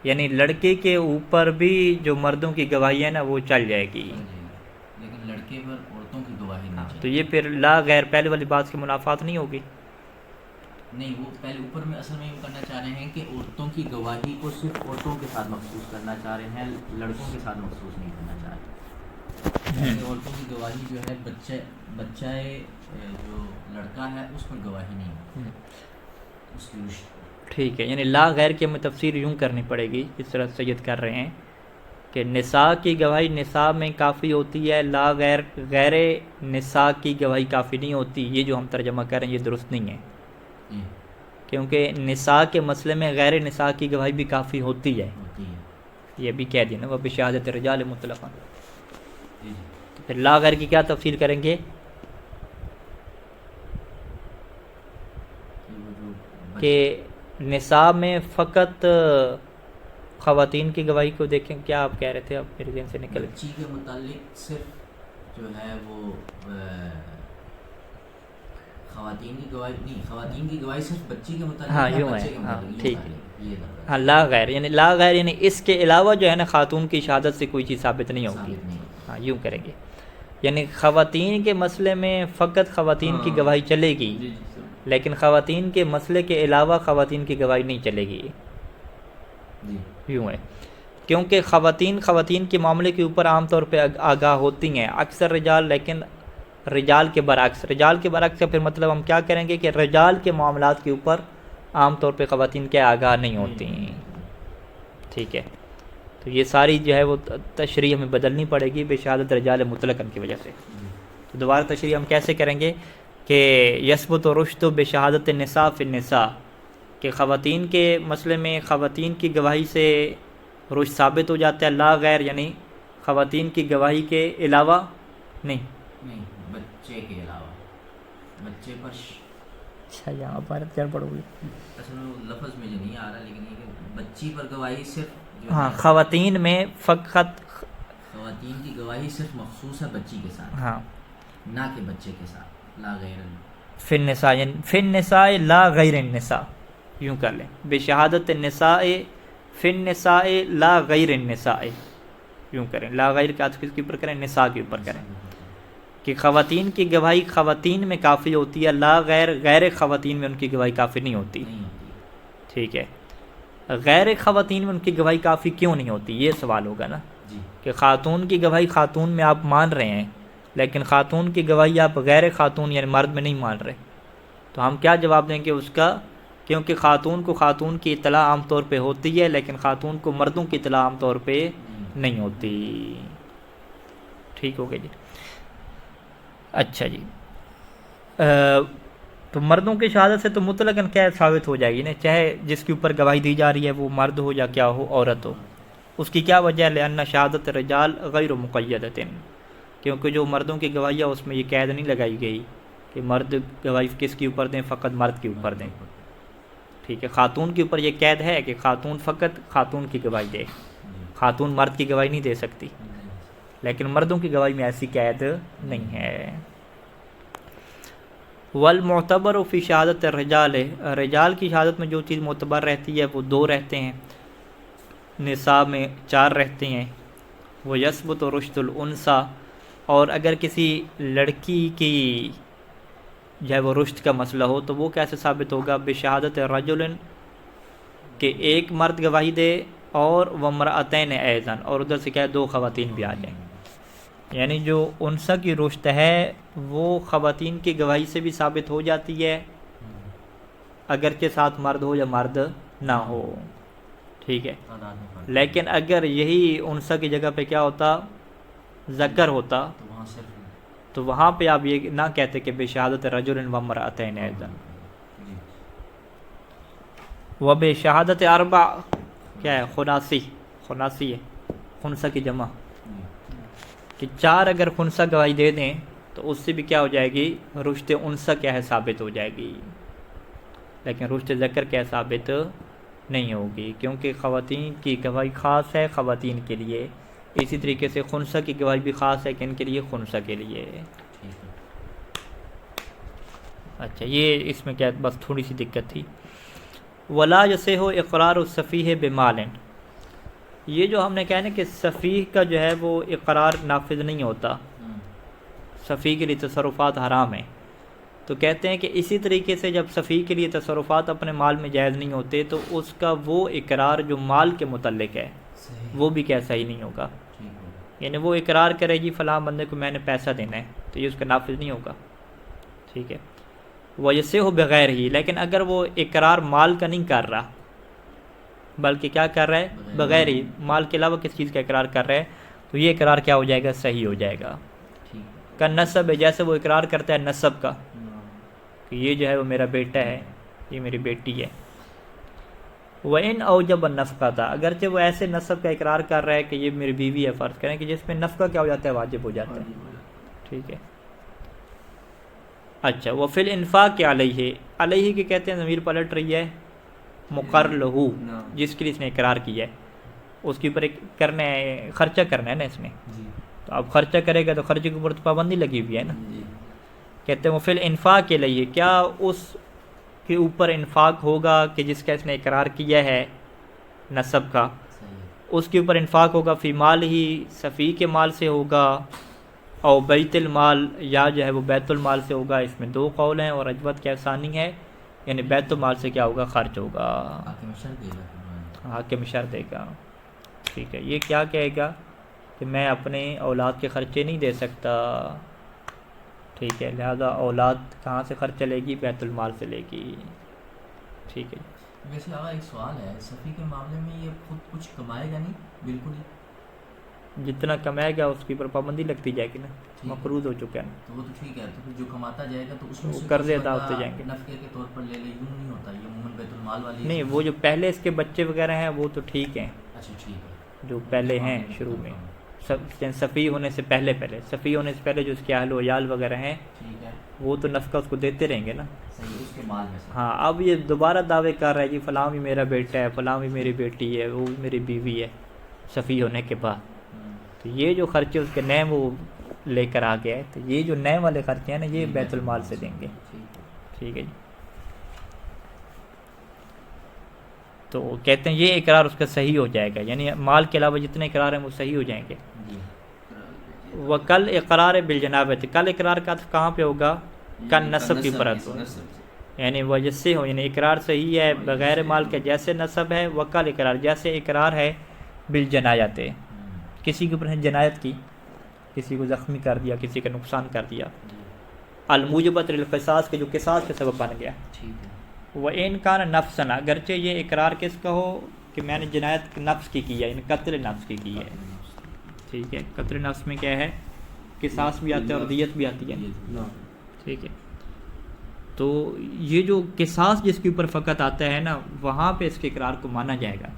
Speaker 1: یعنی لڑکے کے اوپر بھی جو مردوں کی گواہی ہے نا وہ چل جائے گی،
Speaker 4: لیکن لڑکے پر عورتوں کی گواہی نہیں
Speaker 1: تو
Speaker 4: چاہیے.
Speaker 1: یہ پھر لا غیر پہلے والی بات کی منافات نہیں ہوگی.
Speaker 4: نہیں، وہ پہلے اوپر میں اصل میں یہ کرنا چاہ رہے ہیں کہ عورتوں کی گواہی کو صرف عورتوں کے ساتھ مخصوص کرنا چاہ رہے ہیں، لڑکوں کے ساتھ مخصوص نہیں کرنا چاہ رہے. یعنی عورتوں کی گواہی جو ہے بچہ جو لڑکا ہے اس پر گواہی نہیں، اس کی رشت.
Speaker 1: ٹھیک ہے، یعنی لا غیر کی ہمیں تفسیر یوں کرنی پڑے گی جس طرح سید کر رہے ہیں کہ نساء کی گواہی نساء میں کافی ہوتی ہے، لا غیر نساء کی گواہی کافی نہیں ہوتی. یہ جو ہم ترجمہ کر رہے ہیں یہ درست نہیں ہے، کیونکہ نساء کے مسئلے میں غیر نساء کی گواہی بھی کافی ہوتی ہے. یہ بھی کہہ دیا نا وہ بشہادت الرجال مطلقا. تو پھر لا غیر کی کیا تفصیل کریں گے کہ نساء میں فقط خواتین کی گواہی کو دیکھیں. کیا آپ کہہ رہے تھے؟ اب میرے ذہن سے نکل
Speaker 4: بچی کے متعلق صرف جو ہے وہ خواتین کی گواہی نہیں، خواتین کی گواہی صرف بچی کے متعلق.
Speaker 1: ہاں
Speaker 4: ہے،
Speaker 1: یوں
Speaker 4: بچے
Speaker 1: ہے،
Speaker 4: کے
Speaker 1: ہاں
Speaker 4: متعلق
Speaker 1: ٹھیک.
Speaker 4: یہ
Speaker 1: ہاں لا غیر، یعنی لا غیر یعنی اس کے علاوہ جو ہے نا خاتون کی شہادت سے کوئی چیز ثابت نہیں ہوتی.
Speaker 4: ثابت نہیں.
Speaker 1: ہاں یوں کریں گے، یعنی خواتین کے مسئلے میں فقط خواتین کی گواہی چلے گی،
Speaker 3: جی سر.
Speaker 1: لیکن خواتین کے مسئلے کے علاوہ خواتین کی گواہی نہیں چلے گی.
Speaker 4: جی
Speaker 1: یوں ہے، کیونکہ خواتین کے معاملے کے اوپر عام طور پہ آگاہ ہوتی ہیں، اکثر رجال، لیکن رجال کے برعکس کا پھر مطلب ہم کیا کریں گے کہ رجال کے معاملات کے اوپر عام طور پہ خواتین کے آگاہ نہیں ہوتی ہیں. ٹھیک ہے، تو یہ ساری جو ہے وہ تشریح ہمیں بدلنی پڑے گی بشہادت رجال مطلقاً کی وجہ سے. تو دوبارہ تشریح ہم کیسے کریں گے کہ یثبت و رشد بشہادت النساء فی النساء، کہ خواتین کے مسئلے میں خواتین کی گواہی سے رشد ثابت ہو جاتا ہے، لا غیر یعنی خواتین کی گواہی کے علاوہ نہیں.
Speaker 4: نہیں، بچے کے علاوہ بچے پر
Speaker 1: اچھا یہاں پر گڑبڑ ہوئی.
Speaker 4: اصل میں وہ لفظ میں جو نہیں آ رہا، لیکن یہ کہ بچی پر گواہی صرف جو
Speaker 1: ہاں
Speaker 4: ہے
Speaker 1: خواتین میں فقط
Speaker 4: خواتین کی گواہی صرف مخصوص ہے بچی کے ساتھ،
Speaker 1: ہاں
Speaker 4: نہ کہ بچے کے ساتھ. لا غیر
Speaker 1: فی النساء، یعنی فی النساء لا غیر النساء، یوں کر لیں بشہادت النساء فی النساء لا غیر النساء، یوں کریں. لا غیر کا کس کے اوپر کریں؟ نساء کے اوپر کریں، کہ خواتین کی گواہی خواتین میں کافی ہوتی ہے، لا غیر خواتین میں ان کی گواہی کافی نہیں ہوتی.
Speaker 4: نہیں ہوتی.
Speaker 1: ٹھیک ہے، غیر خواتین میں ان کی گواہی کافی کیوں نہیں ہوتی؟ یہ سوال ہوگا نا
Speaker 4: جی
Speaker 1: کہ خاتون کی گواہی خاتون میں آپ مان رہے ہیں، لیکن خاتون کی گواہی آپ غیر خاتون یعنی مرد میں نہیں مان رہے، تو ہم کیا جواب دیں گے اس کا؟ کیونکہ خاتون کو خاتون کی اطلاع عام طور پہ ہوتی ہے، لیکن خاتون کو مردوں کی اطلاع عام طور پہ نہیں ہوتی. ٹھیک ہو گیا جی. اچھا جی، تو مردوں کی شہادت سے تو مطلقاً کیا ثابت ہو جائے گی نا، چاہے جس کے اوپر گواہی دی جا رہی ہے وہ مرد ہو یا کیا ہو، عورت ہو. اس کی کیا وجہ ہے؟ لأن شہادت رجال غیر مقیدۃ، کیونکہ جو مردوں کی گواہی ہے اس میں یہ قید نہیں لگائی گئی کہ مرد گواہی کس کے اوپر دیں، فقط مرد کے اوپر دیں. ٹھیک ہے، خاتون کے اوپر یہ قید ہے کہ خاتون فقط خاتون کی گواہی دے، خاتون مرد کی گواہی نہیں دے سکتی، لیکن مردوں کی گواہی میں ایسی قید نہیں ہے. والمعتبر فی شہادت الرجال، رجال کی شہادت میں جو چیز معتبر رہتی ہے وہ 2 رہتے ہیں، نساء میں 4 رہتے ہیں. وہ یثبت رشد الانثی، اور اگر کسی لڑکی کی جو ہے وہ رشد کا مسئلہ ہو تو وہ کیسے ثابت ہوگا؟ بشہادت رجل، کہ ایک مرد گواہی دے، اور وامرأتین ایضا، اور ادھر سے کیا ہے 2 خواتین بھی آ جائیں. یعنی جو انثى کی رشد ہے وہ خواتین کی گواہی سے بھی ثابت ہو جاتی ہے اگرچہ ساتھ مرد ہو یا مرد نہ ہو، ٹھیک ہے.
Speaker 4: تعداد میں فرق
Speaker 1: لیکن اگر یہی انثى کی جگہ پہ کیا ہوتا، ذکر ہوتا،
Speaker 4: تو وہاں صرف
Speaker 1: تو وہاں پہ آپ یہ نہ کہتے کہ بشہادت رجل و امرأتین ایضا،
Speaker 4: جی
Speaker 1: و بشہادت اربع کیا ہے، خناسی ہے، خنثى کی جمع،
Speaker 4: جی
Speaker 1: کہ 4 اگر خنثى گواہی دے دیں تو اس سے بھی کیا ہو جائے گی، رشد انثى کیا ہے، ثابت ہو جائے گی. لیکن رشد ذکر کیا ثابت نہیں ہوگی، کیونکہ خواتین کی گواہی خاص ہے خواتین کے لیے، اسی طریقے سے خنثى کی گواہی بھی خاص ہے کن کے لیے، خنثى کے لیے.
Speaker 4: ٹھیک ہے.
Speaker 1: اچھا یہ اس میں کیا بس تھوڑی سی دقت تھی. ولا یصح اقرار السفیہ بمال، یہ جو ہم نے کہا نا کہ سفیہ کا جو ہے وہ اقرار نافذ نہیں ہوتا، سفیہ کے لیے تصرفات حرام ہیں. تو کہتے ہیں کہ اسی طریقے سے جب سفیہ کے لیے تصرفات اپنے مال میں جائز نہیں ہوتے تو اس کا وہ اقرار جو مال کے متعلق ہے
Speaker 4: صحیح.
Speaker 1: وہ بھی کیا صحیح نہیں ہوگا.
Speaker 4: ٹھیک ہے.
Speaker 1: یعنی وہ اقرار کرے گی فلاں بندے کو میں نے پیسہ دینا ہے تو یہ اس کا نافذ نہیں ہوگا، ٹھیک ہے. ویسے ہو بغیر ہی، لیکن اگر وہ اقرار مال کا نہیں کر رہا بلکہ کیا کر رہا ہے، بغیر ہی، مال کے علاوہ کس چیز کا اقرار کر رہا ہے تو یہ اقرار کیا ہو جائے گا، صحیح ہو جائے گا.
Speaker 4: ٹھیک ہے.
Speaker 1: کا نسب ہے، جیسے وہ اقرار کرتا ہے نسب کا کہ یہ جو ہے وہ میرا بیٹا ہے، یہ میری بیٹی ہے. وَإِنْ أَوْجَبَ النَّفْقَةَ، اگرچہ وہ ایسے نسب کا اقرار کر رہا ہے کہ یہ میری بیوی ہے، فرض کریں کہ جس میں نفقہ کیا ہو جاتا ہے، واجب ہو جاتا ہے، ٹھیک ہے. اچھا وفی الانفاق علیہ، علیہ کی کہتے ہیں ضمیر پلٹ رہی ہے مقر لہو، جس کے لیے اس نے اقرار کیا ہے، اس کے اوپر کرنا ہے، خرچہ کرنا ہے نا اس نے،
Speaker 4: جی
Speaker 1: تو اب خرچہ کرے گا تو خرچے کے اوپر تو پابندی لگی ہوئی ہے نا.
Speaker 4: جی
Speaker 1: کہتے ہیں وفی الانفاق علیہ، کیا اس کے اوپر انفاق ہوگا کہ جس کا اس نے اقرار کیا ہے نسب کا،
Speaker 4: صحیح.
Speaker 1: اس کے اوپر انفاق ہوگا فی مال ہی، صفی کے مال سے ہوگا، او بیت المال، یا جو ہے وہ بیت المال سے ہوگا. اس میں 2 قول ہیں اور اجوت کیا ثانی ہے، یعنی بیت المال سے کیا ہوگا، خرچ ہوگا،
Speaker 4: حاکم شرط دے گا.
Speaker 1: حاکم شر دے گا. ٹھیک ہے. یہ کیا کہے گا کہ میں اپنے اولاد کے خرچے نہیں دے سکتا، ٹھیک ہے، لہذا اولاد کہاں سے خرچ لے گی، بیت المال سے لے گی. ٹھیک ہے.
Speaker 4: ویسے آگا ایک سوال ہے، صفی کے معاملے میں یہ خود کچھ کمائے گا نہیں بالکل ہی؟
Speaker 1: جتنا کمائے گا اس کے اوپر پابندی لگتی جائے گی نا،
Speaker 4: ٹھیک ہے.
Speaker 1: مقروض ہو چکا ہے نا.
Speaker 4: تو وہ تو ٹھیک ہے، تو پھر جو کماتا جائے گا تو اس میں
Speaker 1: وہ
Speaker 4: سے
Speaker 1: قرضے
Speaker 4: کچھ
Speaker 1: ادا ہوتے
Speaker 4: بندہ
Speaker 1: جائیں گے.
Speaker 4: نفقے کے طور پر لے لے، یوں نہیں ہوتا، یہ عموماً بیت المال والی
Speaker 1: نہیں، وہ جو پہلے اس کے بچے وغیرہ ہیں وہ تو ٹھیک ہیں،
Speaker 4: اچھا ٹھیک ہے.
Speaker 1: جو پہلے ہیں شروع میں، صفی ہونے سے پہلے صفی ہونے سے پہلے جو اس کے اہل و عیال وغیرہ ہیں
Speaker 4: ٹھیک ہے.
Speaker 1: وہ تو نفقہ اس کو دیتے رہیں گے نا.
Speaker 4: صحیح، اس کے مال میں سے.
Speaker 1: ہاں اب یہ دوبارہ دعوے کر رہا ہے جی فلاں بھی میرا بیٹا ہے، فلاں بھی میری بیٹی ہے، وہ بھی میری بیوی ہے صفی ہونے کے بعد. تو یہ جو خرچے اس کے نئے وہ لے کر آ گیا ہے، تو یہ جو نئے والے خرچے ہیں نا یہ بیت المال سے دیں گے. ٹھیک ہے جی. تو کہتے ہیں یہ اقرار اس کا صحیح ہو جائے گا، یعنی مال کے علاوہ جتنے اقرار ہیں وہ صحیح ہو جائیں گے. وکل اقرار بالجنابت، کل اقرار کا کہاں پہ ہوگا، کل نسب کی پرت، یعنی وجہ سے ہو، یعنی اقرار صحیح ہے بغیر مال کے جیسے نسب ہے، وکل اقرار جیسے اقرار ہے بالجنایت، کسی کے اوپر جنایت کی، کسی کو زخمی کر دیا، کسی کا نقصان کر دیا، الموجبۃ للقصاص کے جو قصاص کے سبب بن گیا.
Speaker 4: ٹھیک ہے.
Speaker 1: وَإِنْ كَانَ نَفْسًا، اگرچہ یہ اقرار کس کا ہو کہ میں نے جنایت نفس کی ہے، یعنی قتل نفس کی ہے. ٹھیک ہے. قتل نفس میں کیا ہے، قصاص بھی آتا ہے اور دیت بھی آتی ہے. ٹھیک ہے. تو یہ جو قصاص جس کے اوپر فقط آتا ہے نا وہاں پہ اس کے اقرار کو مانا جائے گا،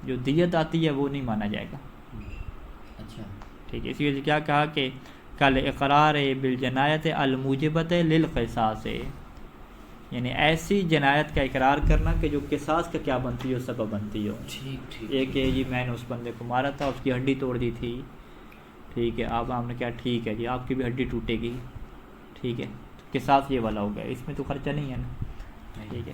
Speaker 1: جو دیت آتی ہے وہ نہیں مانا جائے گا.
Speaker 4: اچھا
Speaker 1: ٹھیک ہے. اسی وجہ سے کیا کہا کہ کل اقرار بالجنایت الموجبۃ للقصاص، یعنی ایسی جنایت کا اقرار کرنا کہ جو قصاص کا کیا بنتی ہو، سبب بنتی ہو.
Speaker 4: ٹھیک ٹھیک.
Speaker 1: یہ کہ جی میں نے اس بندے کو مارا تھا، اس کی ہڈی توڑ دی تھی، ٹھیک ہے، اب آپ نے کیا، ٹھیک ہے جی آپ کی بھی ہڈی ٹوٹے گی، ٹھیک ہے، قصاص یہ والا ہو گیا، اس میں تو خرچہ نہیں ہے نا. ٹھیک ہے.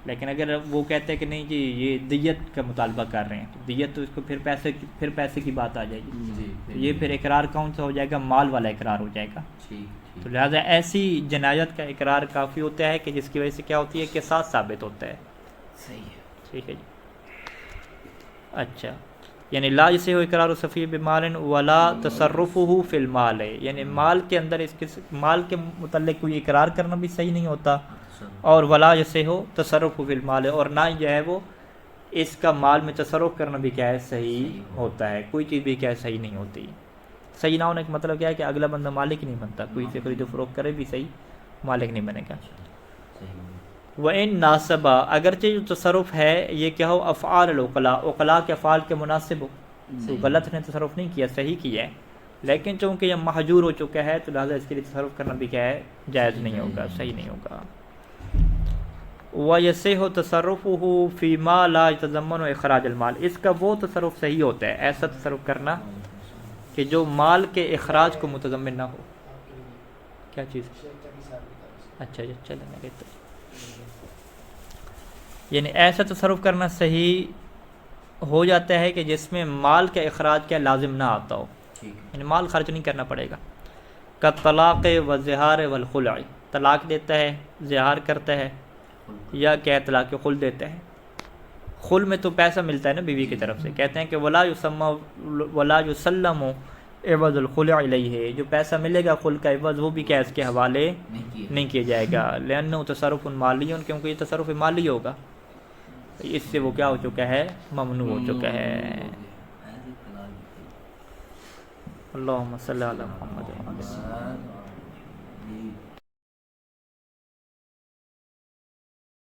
Speaker 1: لیکن اگر وہ کہتے ہیں کہ نہیں جی یہ دیت کا مطالبہ کر رہے ہیں تو دیت تو اس کو پھر پیسے کی بات آ جائے گی.
Speaker 4: جی
Speaker 1: یہ پھر اقرار کون سا ہو جائے گا، مال والا اقرار ہو جائے گا.
Speaker 4: ٹھیک.
Speaker 1: تو لہٰذا ایسی جنایت کا اقرار کافی ہوتا ہے کہ جس کی وجہ سے کیا ہوتی ہے، قصاص ثابت ہوتا ہے.
Speaker 4: صحیح ہے.
Speaker 1: ٹھیک ہے جی. اچھا یعنی لا یصح اقرار السفیہ بمال ولا تصرفہ فی المال، یعنی مال کے اندر اس کے مال کے متعلق کوئی اقرار کرنا بھی صحیح نہیں ہوتا، اور ولا یصح تصرف فی المال، اور نہ جو ہے وہ اس کا مال میں تصرف کرنا بھی کیا ہے صحیح ہوتا ہے، کوئی چیز بھی کیا ہے صحیح نہیں ہوتی۔ صحیح نہ ہونے کا مطلب کیا ہے کہ اگلا بندہ مالک نہیں بنتا، کوئی سے خرید و فروخت کرے بھی صحیح مالک نہیں بنے گا۔ وَإِن نَاسَبَ، اگرچہ جو تصرف ہے یہ کیا ہو افعال العقلاء، عقلاء کے افعال کے مناسب ہو، تو غلط نے تصرف نہیں کیا، صحیح کیا ہے، لیکن چونکہ یہ محجور ہو چکا ہے تو لہٰذا اس کے لیے تصرف کرنا بھی کیا ہے جائز نہیں ہوگا، صحیح نہیں ہوگا۔ وَيَصِحُ تَصَرُّفُهُ فِي مَا لَا يَتَضَمَّنُ اخراج المال، اس کا وہ تصرف صحیح ہوتا ہے، ایسا تصرف کرنا کہ جو مال کے اخراج کو متضمن نہ ہو۔ کیا چیز؟ اچھا چلیں گے تو یعنی ایسا تصرف کرنا صحیح ہو جاتا ہے کہ جس میں مال کا اخراج کیا لازم نہ آتا ہو، یعنی مال خرچ نہیں کرنا پڑے گا۔ کا طلاق و زہار والخلع، طلاق دیتا ہے، زہار کرتا ہے، یا کیا طلاق خل دیتا ہے۔ خل میں تو پیسہ ملتا ہے نا بیوی کی طرف سے، کہتے ہیں کہ ولا یسلم عوض الخلع الیہ، جو پیسہ ملے گا خل کا عوض وہ بھی کیا اس کے حوالے نہیں کیا جائے گا، لأنہ تصرف مالی، کیونکہ یہ تصرف مالی ہوگا، اس سے وہ کیا ہو چکا ہے ممنوع ہو چکا ہے۔ اللہم صلی علی محمد۔